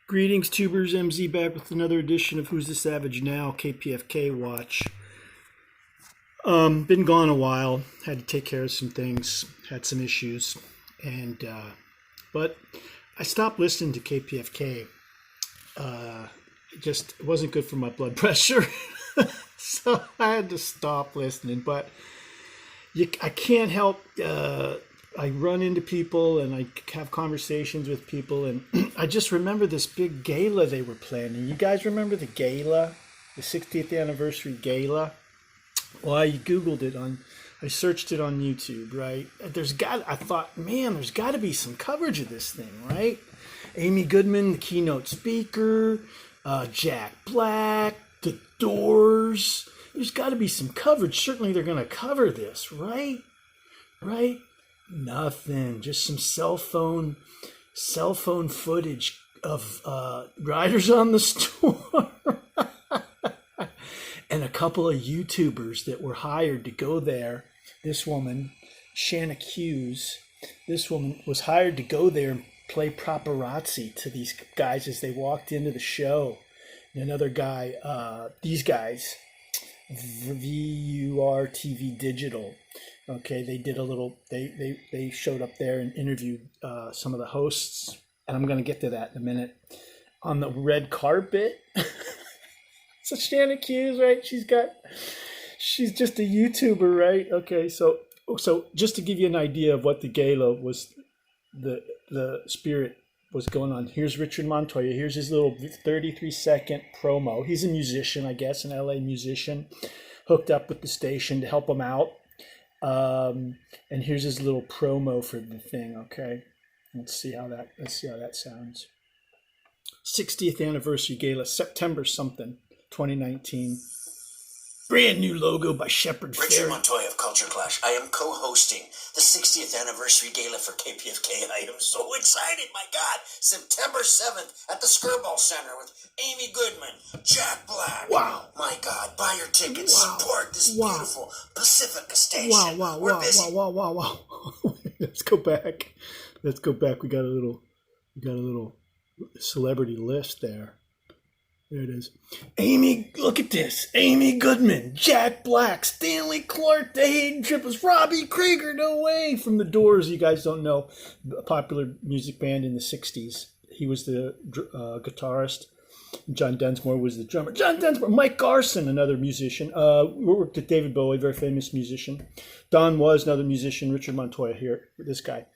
Greetings, tubers. MZ back with another edition of Who's the Savage Now, KPFK Watch. Been gone a while. Had to take care of some things. Had some issues, but I stopped listening to KPFK. It wasn't good for my blood pressure, so I had to stop listening. But I can't help. I run into people and I have conversations with people, and I just remember this big gala they were planning. You guys remember the gala, the 60th anniversary gala? Well, I Googled it I searched it on YouTube, right? I thought, man, there's got to be some coverage of this thing, right? Amy Goodman, the keynote speaker, Jack Black, The Doors. There's got to be some coverage. Certainly they're going to cover this, right? Right? Nothing. Just some cell phone footage of riders on the storm and a couple of YouTubers that were hired to go there. This woman, Shanna Hughes, this woman was hired to go there and play paparazzi to these guys as they walked into the show. And another guy, these guys, VUR TV Digital. Okay, they did a little. They showed up there and interviewed some of the hosts, and I'm going to get to that in a minute. On the red carpet, so Shanna Hughes, right? She's just a YouTuber, right? Okay, so just to give you an idea of what the gala was, the spirit was going on. Here's Richard Montoya. Here's his little 33-second promo. He's a musician, I guess, an LA musician, hooked up with the station to help him out. And here's his little promo for the thing. Okay, let's see how that sounds. 60th anniversary gala, September something, 2019. Brand new logo by Shepard Fairey. Richard Montoya of Culture Clash. I am co-hosting the 60th anniversary gala for KPFK. I am so excited, my God. September 7th at the Skirball Center with Amy Goodman, Jack Black. Wow. My God, buy your tickets. Wow. Support this beautiful Pacifica station. Wow. Let's go back. We got a little celebrity list there. There it is. Amy, look at this. Amy Goodman, Jack Black, Stanley Clark, the Hayden Trippers, Robbie Krieger, no way, from The Doors. You guys don't know, a popular music band in the 60s. He was the guitarist. John Densmore was the drummer. Mike Garson, another musician. Worked with David Bowie, very famous musician. Don Was another musician. Richard Montoya here, this guy.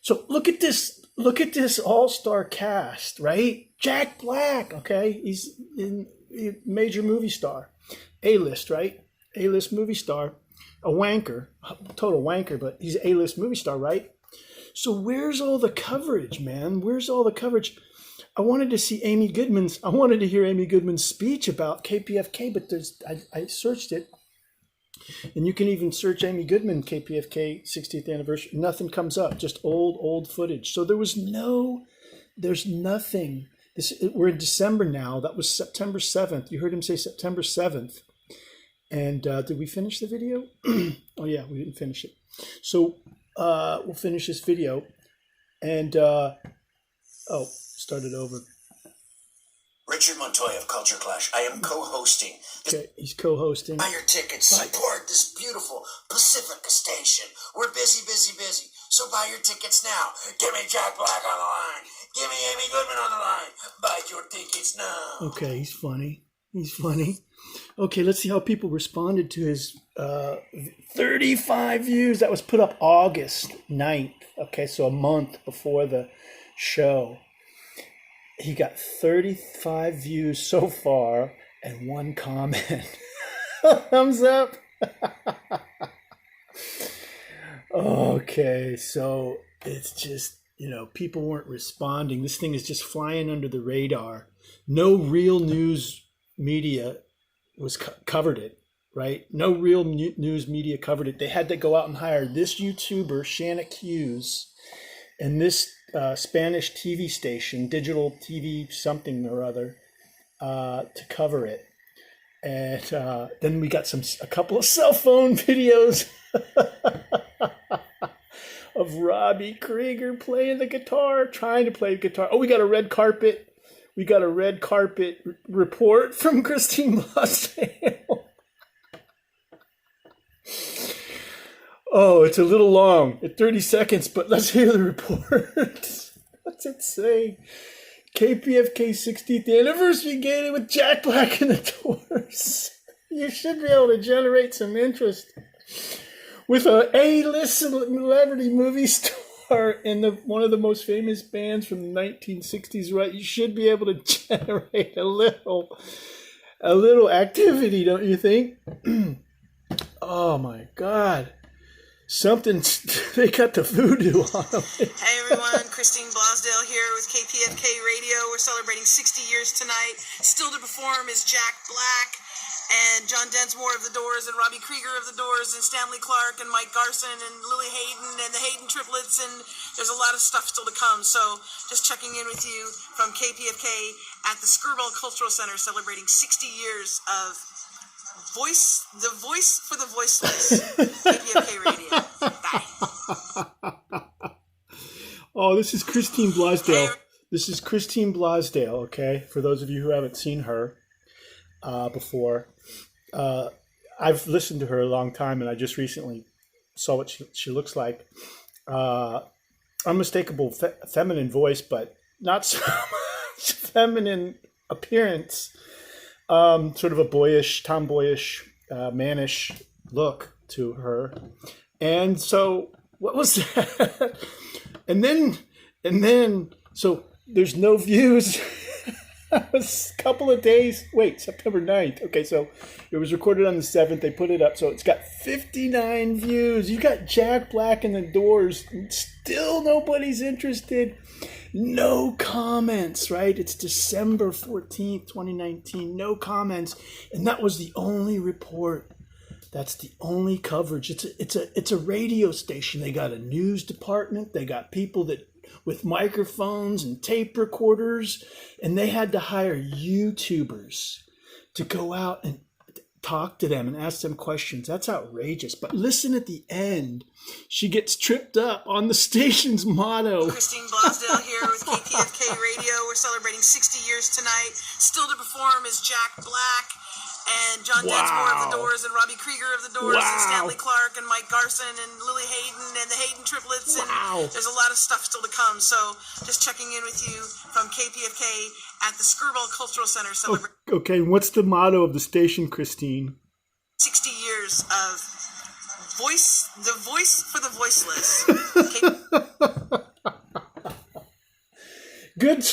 So look at this all-star cast, right? Jack Black, okay? He's a major movie star. A-list, right? A-list movie star. A wanker, total wanker, but he's an A-list movie star, right? So where's all the coverage, man? Where's all the coverage? I wanted to hear Amy Goodman's speech about KPFK, but I searched it. And you can even search Amy Goodman, KPFK 60th anniversary. Nothing comes up, just old footage. So there's nothing. We're in December now. That was September 7th. You heard him say September 7th. And did we finish the video? Oh, yeah, we didn't finish it. So we'll finish this video. And, start it over. Richard Montoya of Culture Clash. I am co-hosting. Okay, he's co-hosting. Buy your tickets. Support this beautiful Pacifica station. We're busy. So buy your tickets now. Give me Jack Black on the line. Give me Amy Goodman on the line. Buy your tickets now. Okay, he's funny. Okay, let's see how people responded to his 35 views. That was put up August 9th. Okay, so a month before the show. He got 35 views so far and one comment. Thumbs up. Okay, so it's just, people weren't responding. This thing is just flying under the radar. No real news media was covered it, right? No real news media covered it. They had to go out and hire this YouTuber, Shanna Hughes, and this Spanish TV station, digital TV something or other, to cover it. And then we got a couple of cell phone videos of Robbie Krieger playing the guitar, trying to play the guitar. Oh, we got a red carpet we got a red carpet report from Christine Blosdale. Oh, it's a little long at 30 seconds, but let's hear the report. What's it say? KPFK 60th anniversary gala with Jack Black in the doors. You should be able to generate some interest with a A-list celebrity movie star in one of the most famous bands from the 1960s, right? You should be able to generate a little activity, don't you think? Oh my God. They got the voodoo on them. Hey everyone, Christine Blosdale here with KPFK Radio. We're celebrating 60 years tonight. Still to perform is Jack Black and John Densmore of The Doors and Robbie Krieger of The Doors and Stanley Clarke and Mike Garson and Lily Hayden and the Hayden triplets, and there's a lot of stuff still to come. So just checking in with you from KPFK at the Skirball Cultural Center, celebrating 60 years of the voice for the voiceless. KPFK Radio. Bye. Oh, this is Christine Blosdale. This is Christine Blosdale, okay? For those of you who haven't seen her before, I've listened to her a long time, and I just recently saw what she looks like. Unmistakable feminine voice, but not so much feminine appearance. Sort of a tomboyish, mannish look to her. And so, what was that? And then, so there's no views. It was a couple of days. Wait, September 9th. Okay, so it was recorded on the 7th. They put it up. So it's got 59 views. You got Jack Black in the doors. And still nobody's interested. No comments, right? It's December 14th, 2019. No comments. And that was the only report. That's the only coverage. It's a radio station. They got a news department. They got people with microphones and tape recorders, and they had to hire YouTubers to go out and talk to them and ask them questions. That's outrageous. But listen at the end. She gets tripped up on the station's motto. Christine Blosdale here with KPFK Radio. We're celebrating 60 years tonight. Still to perform is Jack Black and John Densmore of The Doors and Robbie Krieger of The Doors and Stanley Clarke and Mike Garson and Lily Hayden and the Hayden triplets. And there's a lot of stuff still to come. So just checking in with you from KPFK at the Skirball Cultural Center, celebrating Okay, what's the motto of the station, Christine? 60 years of the voice for the voiceless. Good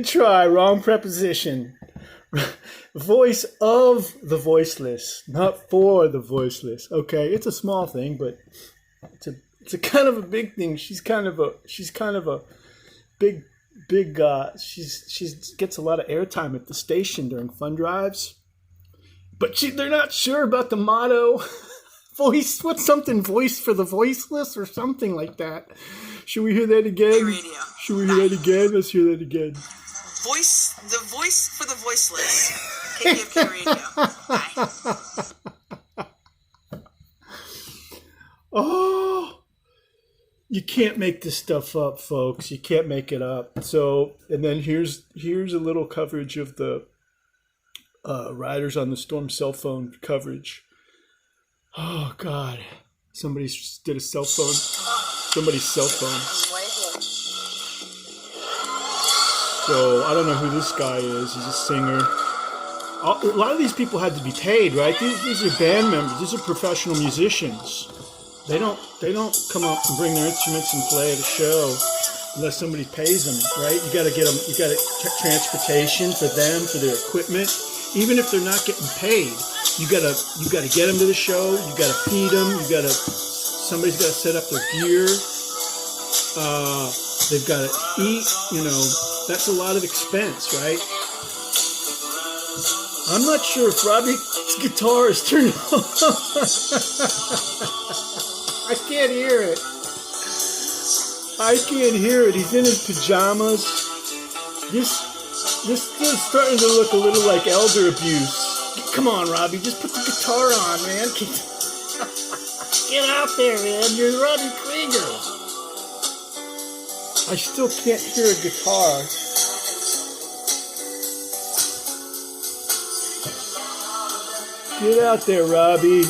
try. Wrong preposition. Voice of the voiceless, not for the voiceless. Okay, it's a small thing, but it's a kind of a big thing. She's kind of a big. She gets a lot of airtime at the station during fund drives, but they're not sure about the motto. Voice for the voiceless or something like that. Should we hear that again? Should we hear that again? Let's hear that again. The voice for the voiceless. KPFK Radio. Bye. Oh, you can't make this stuff up, folks. You can't make it up. So, and then here's a little coverage of the Riders on the Storm cell phone coverage. Oh God, somebody did a cell phone. Somebody's cell phone. So I don't know who this guy is. He's a singer. A lot of these people had to be paid, right? These are band members. These are professional musicians. They don't come up and bring their instruments and play at a show unless somebody pays them, right? You got to get them. You got to transportation for them, for their equipment. Even if they're not getting paid, you got to get them to the show. You got to feed them. Somebody's got to set up their gear. They've got to eat. That's a lot of expense, right? I'm not sure if Robbie's guitar is turned on. I can't hear it. He's in his pajamas. This is starting to look a little like elder abuse. Come on, Robbie, just put the guitar on, man. Get out there, man. You're Robbie Krieger. I still can't hear a guitar. Get out there, Robbie.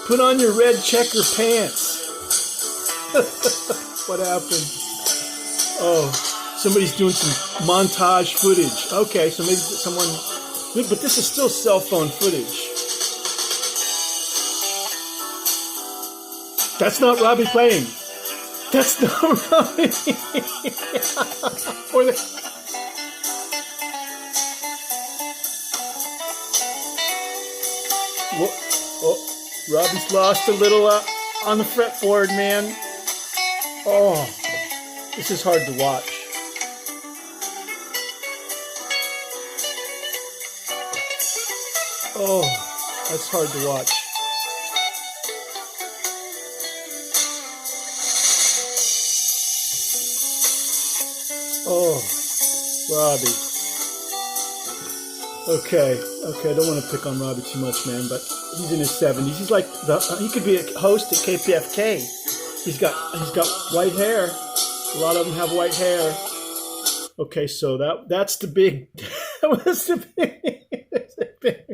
Put on your red checker pants. What happened? Oh, somebody's doing some montage footage. Okay, so maybe someone... But this is still cell phone footage. That's not Robbie playing. That's not Robbie. Or the... Oh, Robbie's lost a little on the fretboard, man. Oh, this is hard to watch. Oh, that's hard to watch. Oh, Robbie. Okay, I don't want to pick on Robbie too much, man, but he's in his 70s. He's like he could be a host at KPFK. He's got white hair. A lot of them have white hair. Okay, so that's the big. That was the big.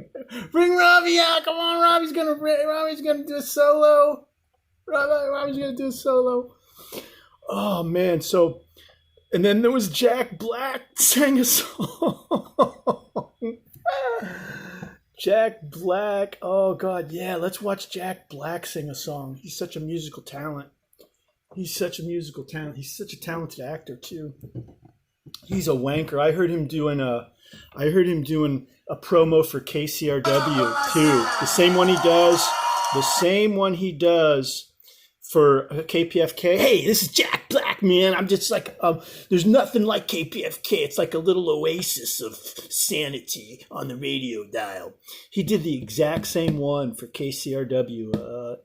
Bring Robbie out! Come on, Robbie's gonna do a solo. Robbie's gonna do a solo. Oh man, so. And then there was Jack Black sang a song. Jack Black. Oh, God, yeah. Let's watch Jack Black sing a song. He's such a musical talent. He's such a talented actor, too. He's a wanker. I heard him doing a promo for KCRW, too. The same one he does for KPFK. Hey, this is Jack Black, man. I'm just like, there's nothing like KPFK. It's like a little oasis of sanity on the radio dial. He did the exact same one for KCRW,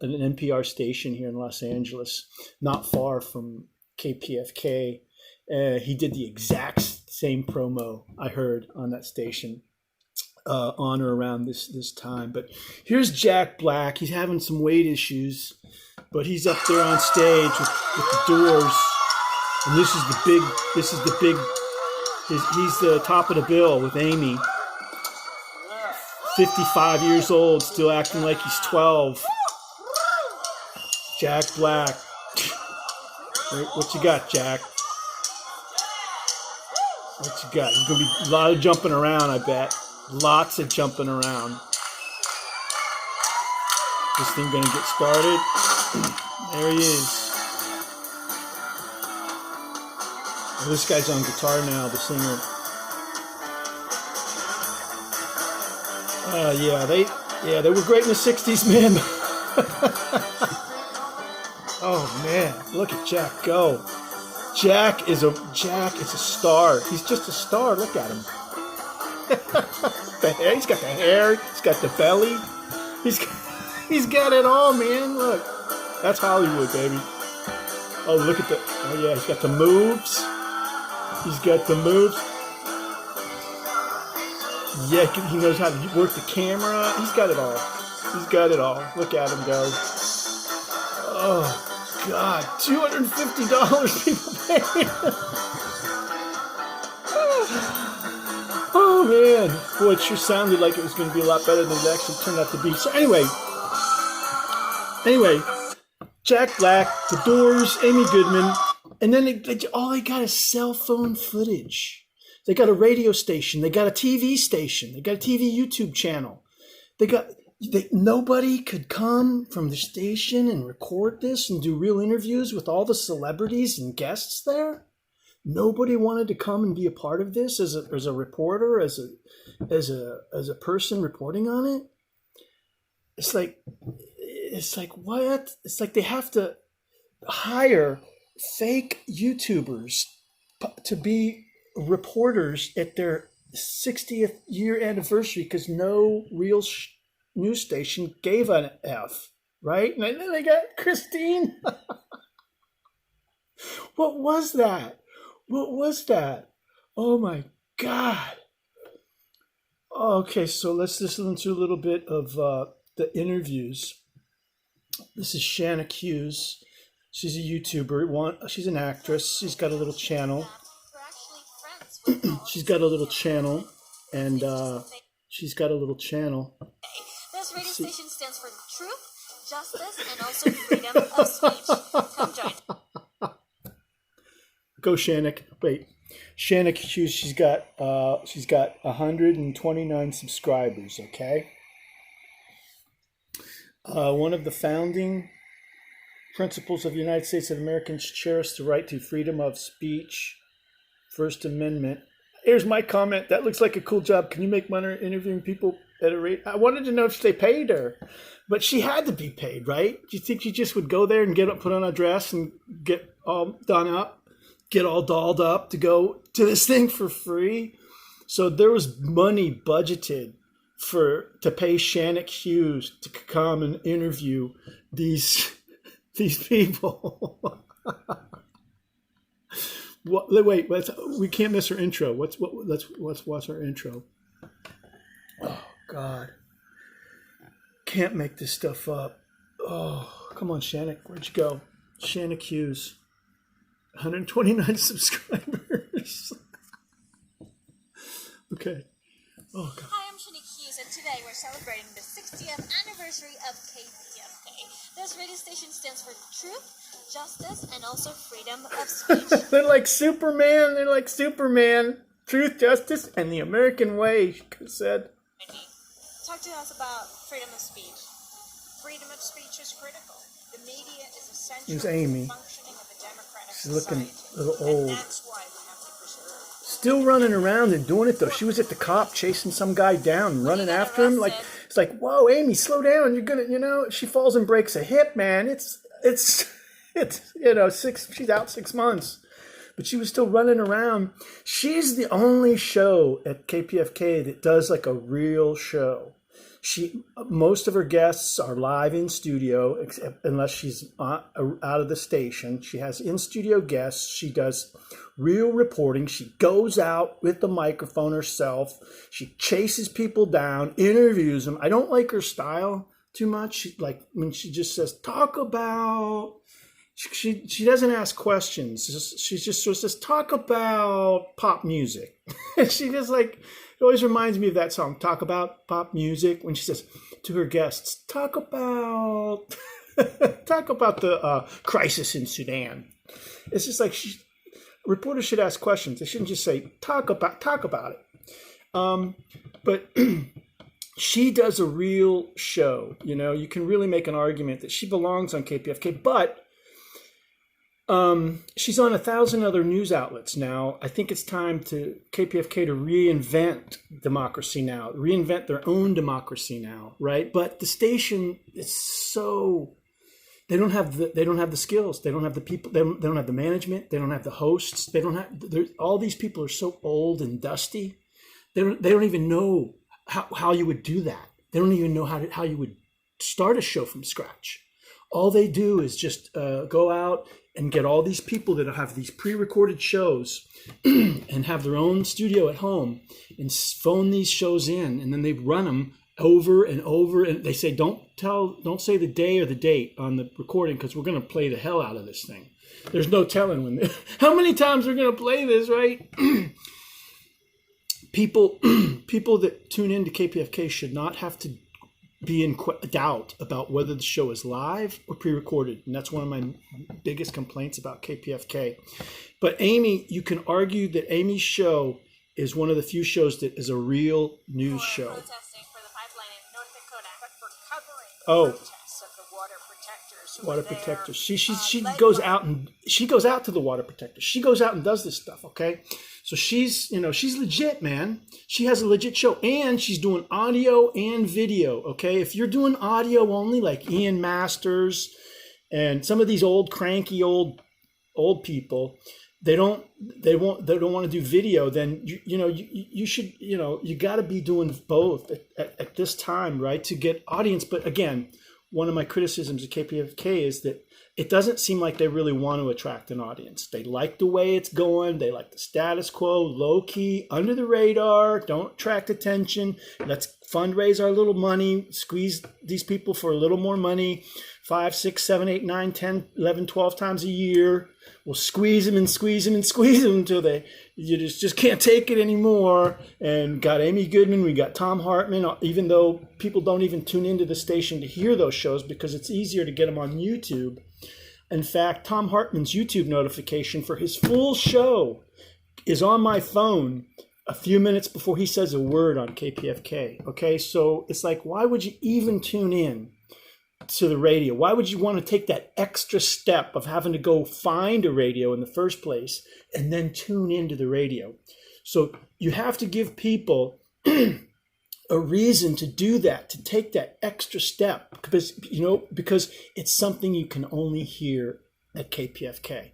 an NPR station here in Los Angeles, not far from KPFK. He did the exact same promo I heard on that station on or around this time. But here's Jack Black. He's having some weight issues. But he's up there on stage with the Doors, and this is the big. He's the top of the bill with Amy. 55 years old, still acting like he's 12. Jack Black. What you got, Jack? What you got? There's gonna be a lot of jumping around, I bet. Lots of jumping around. This thing gonna get started. There he is. Well, this guy's on guitar now, the singer. They were great in the 60s, man. Oh man, look at Jack go. Jack is a star. He's just a star. Look at him. He's got the hair, he's got the belly. He's got it all, man. Look. That's Hollywood, baby. Oh, look at he's got the moves. Yeah, he knows how to work the camera. He's got it all. Look at him go. Oh, God. $250 people paying. Oh, man. Boy, it sure sounded like it was going to be a lot better than it actually turned out to be. So anyway, Jack Black, The Doors, Amy Goodman, and then all they got is cell phone footage. They got a radio station. They got a TV station. They got a TV YouTube channel. Nobody could come from the station and record this and do real interviews with all the celebrities and guests there. Nobody wanted to come and be a part of this as a reporter, as a person reporting on it. It's like what? It's like they have to hire fake YouTubers to be reporters at their 60th year anniversary because no real news station gave an F, right? And then they got Christine. What was that? Oh my God. Okay, so let's listen to a little bit of the interviews. This is Shanna Hughes. She's a YouTuber. She's an actress. She's got a little channel. This radio station stands for truth, justice, and also freedom of speech. Come join. Go Shannick. Wait. Shannick, she's got 129 subscribers, okay? One of the founding principles of the United States of Americans cherish the right to freedom of speech, First Amendment. Here's my comment. That looks like a cool job. Can you make money interviewing people at a rate? I wanted to know if they paid her, but she had to be paid, right? Do you think she just would go there and put on a dress and get all done up? Get all dolled up to go to this thing for free? So there was money budgeted to pay Shannick Hughes to come and interview these people. Wait, we can't miss her intro. Let's watch her intro. Oh God, can't make this stuff up. Oh, come on, Shannick, where'd you go? Shannick Hughes. 129 subscribers. Okay. Oh, God. Hi, I'm Shannick Hughes, and today we're celebrating the 60th anniversary of KPFK. This radio station stands for truth, justice, and also freedom of speech. They're like Superman. Truth, justice, and the American way, she could have said. Talk to us about freedom of speech. Freedom of speech is critical. The media is essential Here's to Amy. the functioning of a democratic She's looking society. a little old. And that's why we have to preserve. Still running around and doing it, though. She was at the cop chasing some guy down, running after him. Like, it's like, whoa, Amy, slow down. You're gonna, she falls and breaks a hip, man. It's she's out 6 months. But she was still running around. She's the only show at KPFK that does like a real show. Most of her guests are live in studio, unless she's out of the station. She has in-studio guests. She does real reporting. She goes out with the microphone herself. She chases people down, interviews them. I don't like her style too much. She just says, talk about... She doesn't ask questions. She just sort of says, talk about pop music. She just it always reminds me of that song, Talk About Pop Music, when she says to her guests, talk about the crisis in Sudan. It's just like reporters should ask questions. They shouldn't just say, talk about it. But she does a real show. You can really make an argument that she belongs on KPFK, but she's on 1,000 other news outlets now. I think it's time to KPFK to reinvent democracy now, reinvent their own democracy now, right? But the station is they don't have the skills, they don't have the people, they don't have the management, they don't have the hosts, all these people are so old and dusty. They don't even know how you would do that. They don't even know how you would start a show from scratch. All they do is just go out and get all these people that have these pre-recorded shows and have their own studio at home and phone these shows in, and then they run them over and over, and they say, don't say the day or the date on the recording, because we're going to play the hell out of this thing. There's no telling how many times we're going to play this, right? People that tune into KPFK should not have to be in doubt about whether the show is live or pre-recorded. And that's one of my biggest complaints about KPFK. But Amy, you can argue that Amy's show is one of the few shows that is a real news show. Protesting for the pipeline in North Dakota, but for covering the protests of the water protectors. Water protectors. She goes out to the water protectors. She goes out and does this stuff, okay? So she's legit, man. She has a legit show, and she's doing audio and video, okay? If you're doing audio only, like Ian Masters and some of these old cranky old people, they don't want to do video, then you should, you got to be doing both at this time, right, to get audience. But again, one of my criticisms of KPFK is that it doesn't seem like they really want to attract an audience. They like the way it's going. They like the status quo, low key, under the radar, don't attract attention. Let's fundraise our little money, squeeze these people for a little more money 5, 6, 7, 8, 9, 10, 11, 12 times a year. We'll squeeze them and squeeze them and squeeze them until you just can't take it anymore. And got Amy Goodman, we got Tom Hartman, even though people don't even tune into the station to hear those shows because it's easier to get them on YouTube. In fact, Tom Hartman's YouTube notification for his full show is on my phone a few minutes before he says a word on KPFK. Okay, so it's like, why would you even tune in to the radio? Why would you want to take that extra step of having to go find a radio in the first place and then tune into the radio? So you have to give people a reason to do that, to take that extra step, because it's something you can only hear at KPFK.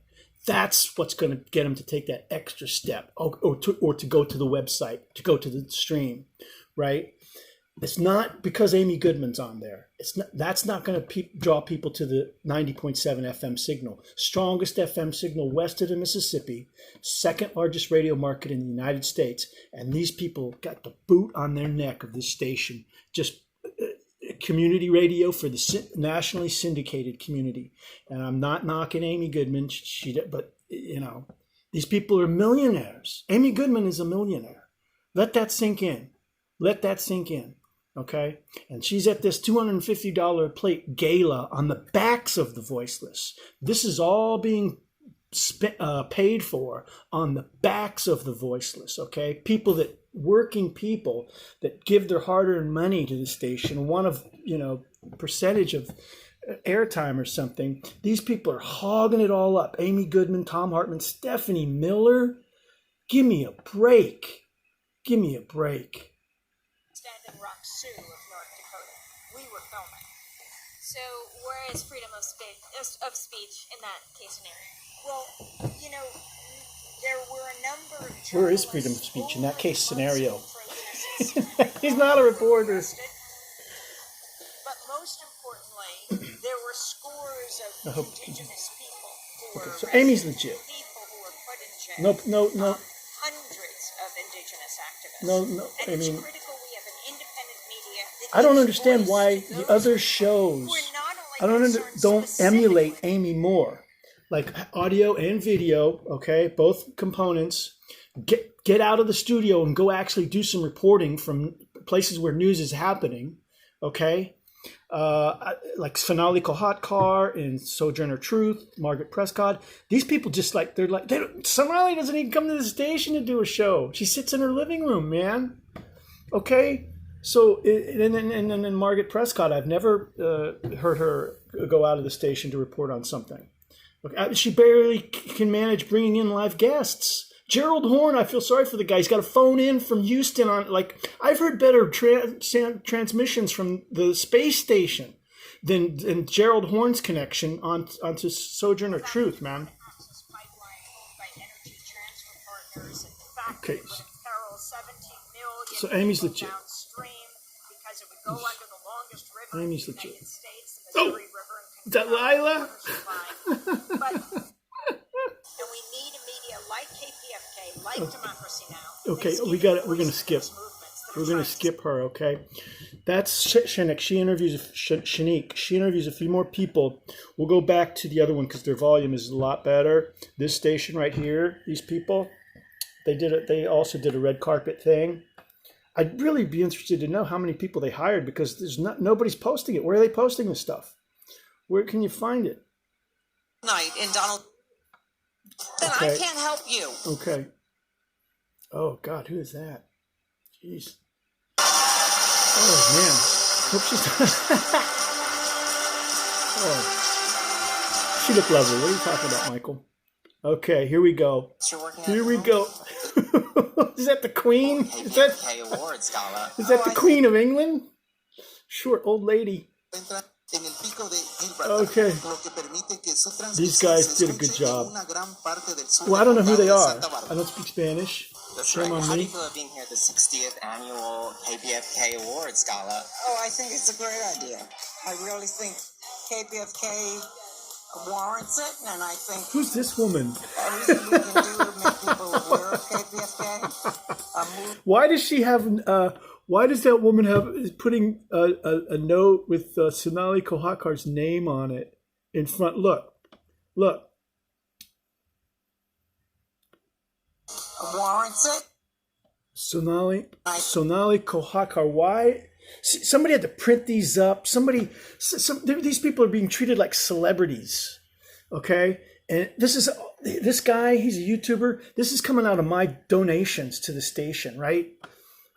That's what's going to get them to take that extra step, or to go to the website, to go to the stream, right? It's not because Amy Goodman's on there. That's not going to draw people to the 90.7 FM signal. Strongest FM signal west of the Mississippi, second largest radio market in the United States. And these people got the boot on their neck of this station. Just community radio for the nationally syndicated community. And I'm not knocking Amy Goodman, but these people are millionaires. Amy Goodman is a millionaire. Let that sink in. Okay, and she's at this $250 plate gala on the backs of the Voiceless. This is all being paid for on the backs of the Voiceless. Okay, working people that give their hard-earned money to the station, want a percentage of airtime or something. These people are hogging it all up. Amy Goodman, Tom Hartman, Stephanie Miller. Give me a break. Standing Rock Sioux of North Dakota. We were filming. So where is freedom of speech in that case scenario? Well, there were a number of Where is freedom of speech in that case scenario? He's not a reporter. But most importantly, there were scores of indigenous people who were So Amy's legit. people who were put in jail. No. Hundreds of indigenous activists. No. And I it's mean, critical we have an independent media that I don't gives understand voice why to the those other people shows who are not only concerned don't emulate specifically- Amy more. Like audio and video, okay, both components. Get out of the studio and go actually do some reporting from places where news is happening, okay? Like Finale Kohatkar and Sojourner Truth, Margaret Prescott. These people Sonali doesn't even come to the station to do a show. She sits in her living room, man. Okay? So, and then Margaret Prescott, I've never heard her go out of the station to report on something. Okay, she barely can manage bringing in live guests. Gerald Horn, I feel sorry for the guy. He's got a phone in from Houston I've heard better transmissions from the space station than Gerald Horn's connection onto Sojourner Truth, man. Okay. So Amy's legit. Amy's legit. Oh, is that Lila? And we need a media like KPFK, like Democracy Now! Okay, we're gonna skip her, okay? That's Shanique. She interviews a few more people. We'll go back to the other one because their volume is a lot better. This station right here, these people, they also did a red carpet thing. I'd really be interested to know how many people they hired because nobody's posting it. Where are they posting this stuff? Where can you find it? Night in Donald. Then Okay. I can't help you. Okay. Oh God, who is that? Jeez. Oh man. Hope she's. Oh. She looked lovely. What are you talking about, Michael? Okay, here we go. Here we go. Is that the Queen? Is that Awards Gala. the Queen of England? Short old lady. Okay. These guys did a good job. Well, I don't know who they are. I don't speak Spanish. That's Shame right. on How do me. you feel about being here at the 60th annual KPFK Awards Gala? Oh, I think it's a great idea. I really think KPFK warrants it, and I think Who's this woman? everything we can do to make people aware of KPFK. Why does she have Why does that woman is putting a note with Sonali Kohakar's name on it in front? Look. Warrants it. Sonali Kohakar. Why? Somebody had to print these up. These people are being treated like celebrities. Okay, and this guy. He's a YouTuber. This is coming out of my donations to the station, right?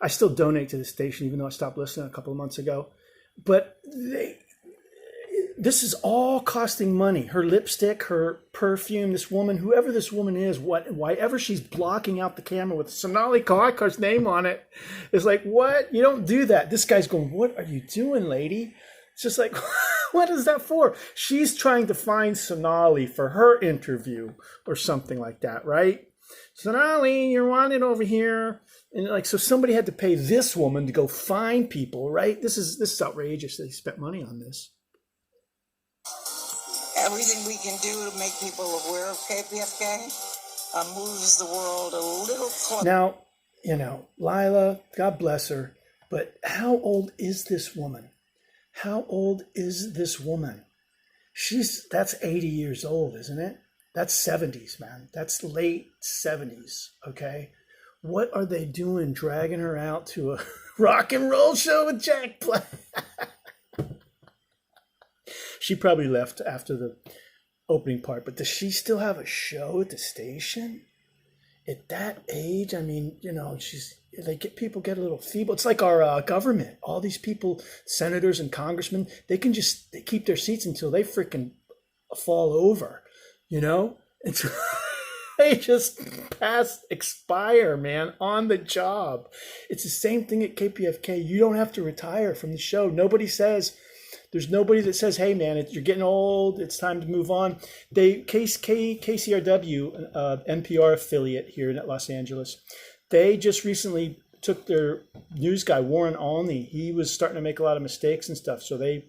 I still donate to the station, even though I stopped listening a couple of months ago. But this is all costing money. Her lipstick, her perfume, this woman, whoever this woman is, why ever she's blocking out the camera with Sonali Kahakar's name on it, is like, what? You don't do that. This guy's going, what are you doing, lady? It's just like, what is that for? She's trying to find Sonali for her interview or something like that, right? Sonali, you're wanted over here. And like, so somebody had to pay this woman to go find people, right? This is outrageous that he spent money on this. Everything we can do to make people aware of KPFK moves the world a little closer. Now, Lila, God bless her, but how old is this woman? How old is this woman? That's 80 years old, isn't it? That's 70s, man. That's late 70s, okay? What are they doing dragging her out to a rock and roll show with Jack Black? She probably left after the opening part, but does she still have a show at the station? At that age, I mean, people get a little feeble. It's like our government. All these people, senators and congressmen, they keep their seats until they freaking fall over, And so they just expire, man, on the job. It's the same thing at KPFK. You don't have to retire from the show. There's nobody that says, hey, man, you're getting old. It's time to move on. KCRW, NPR affiliate here in Los Angeles, they just recently took their news guy, Warren Alney. He was starting to make a lot of mistakes and stuff. So they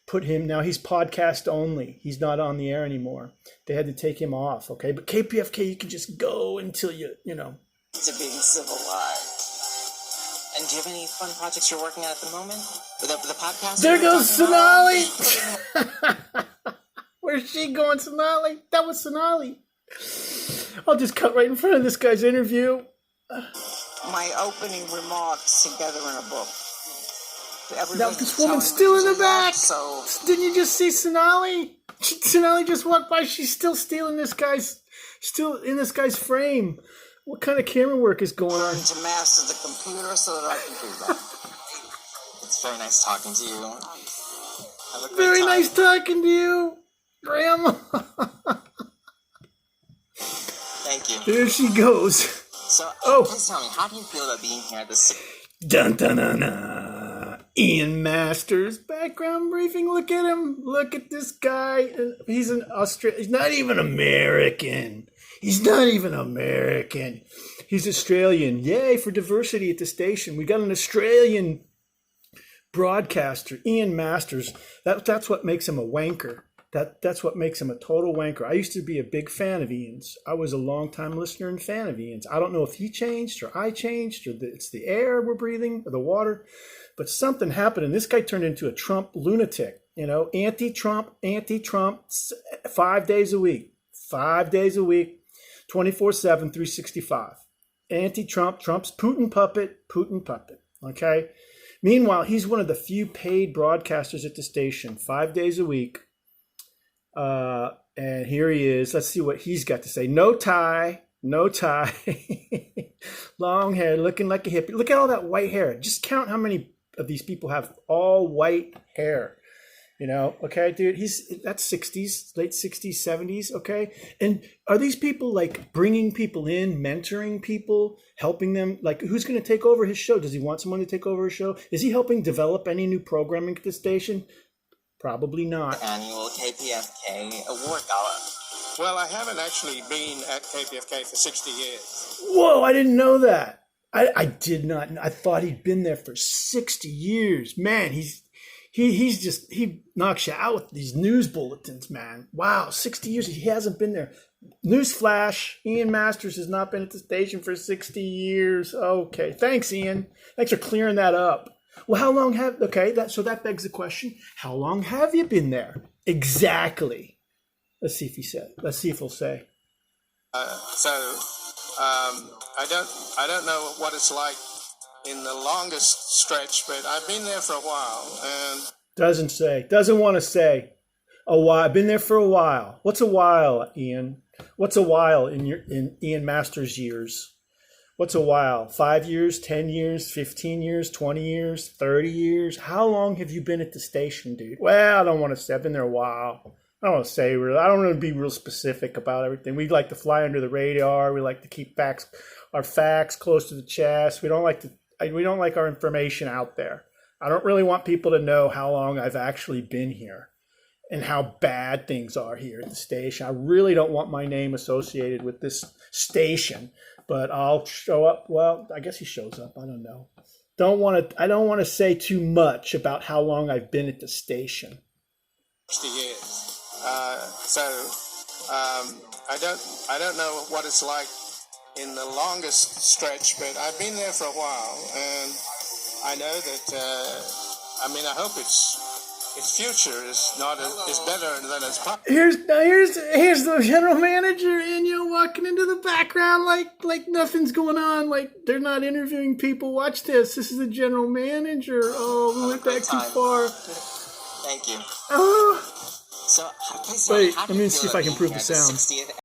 put him, now he's podcast only. He's not on the air anymore. They had to take him off, okay? But KPFK, you can just go until to being civilized. And do you have any fun projects you're working on at the moment? The podcast? There goes Sonali! Where's she going, Sonali? That was Sonali. I'll just cut right in front of this guy's interview. My opening remarks together in a book. Now this woman's still in the back. So didn't you just see Sonali? Sonali just walked by. She's still still in this guy's frame. What kind of camera work is going on? To master the computer so that I can do that. It's very nice talking to you. Have a great Very time. nice talking to you, Grandma. Thank you. There she goes. So, please tell me, how do you feel about being here at the... Dun dun dun dun. Ian Masters, background briefing. Look at him. Look at this guy. He's an Australian. He's not even American. He's Australian. Yay for diversity at the station. We got an Australian broadcaster, Ian Masters. That's what makes him a wanker. That's what makes him a total wanker. I used to be a big fan of Ian's. I was a long-time listener and fan of Ian's. I don't know if he changed or I changed or it's the air we're breathing or the water, but something happened and this guy turned into a Trump lunatic. Anti-Trump, 5 days a week, 24/7, 365. Anti-Trump, Trump's Putin puppet. Okay. Meanwhile, he's one of the few paid broadcasters at the station, 5 days a week. And here he is. Let's see what he's got to say. No tie, long hair, looking like a hippie. Look at all that white hair. Just count how many of these people have all white hair. Okay, dude, that's 60s, late 60s, 70s, okay? And are these people like bringing people in, mentoring people, helping them? Like, who's going to take over his show? Does he want someone to take over his show? Is he helping develop any new programming at the station? Probably not. Annual KPFK Award Gala. Well, I haven't actually been at KPFK for 60 years. Whoa, I didn't know that. I did not. I thought he'd been there for 60 years. Man, he knocks you out with these news bulletins, man. Wow, 60 years. He hasn't been there. Newsflash, Ian Masters has not been at the station for 60 years. Okay, thanks, Ian. Thanks for clearing that up. Well, how long have, okay, so that begs the question, how long have you been there? Exactly. Let's see if he'll say. I don't know what it's like in the longest stretch, but I've been there for a while, and Doesn't want to say. A while. I've been there for a while. What's a while, Ian? What's a while in Ian Masters' years? What's a while? 5 years, 10 years, 15 years, 20 years, 30 years? How long have you been at the station, dude? Well, I don't want to say. I've been there a while. I don't want to say real. I don't want to be real specific about everything. We like to fly under the radar. We like to keep our facts close to the chest. We don't like our information out there. I don't really want people to know how long I've actually been here and how bad things are here at the station. I really don't want my name associated with this station, but I'll show up. Well, I guess he shows up. I don't know. I don't want to say too much about how long I've been at the station. 60 years. I don't know what it's like in the longest stretch, but I've been there for a while, and I know that. I hope its future is better than its past. Here's the general manager, and you're walking into the background like nothing's going on, like they're not interviewing people. Watch this. This is the general manager. Oh, we went back too far. Thank you. Oh. So, Wait, let me see if I can prove the sound.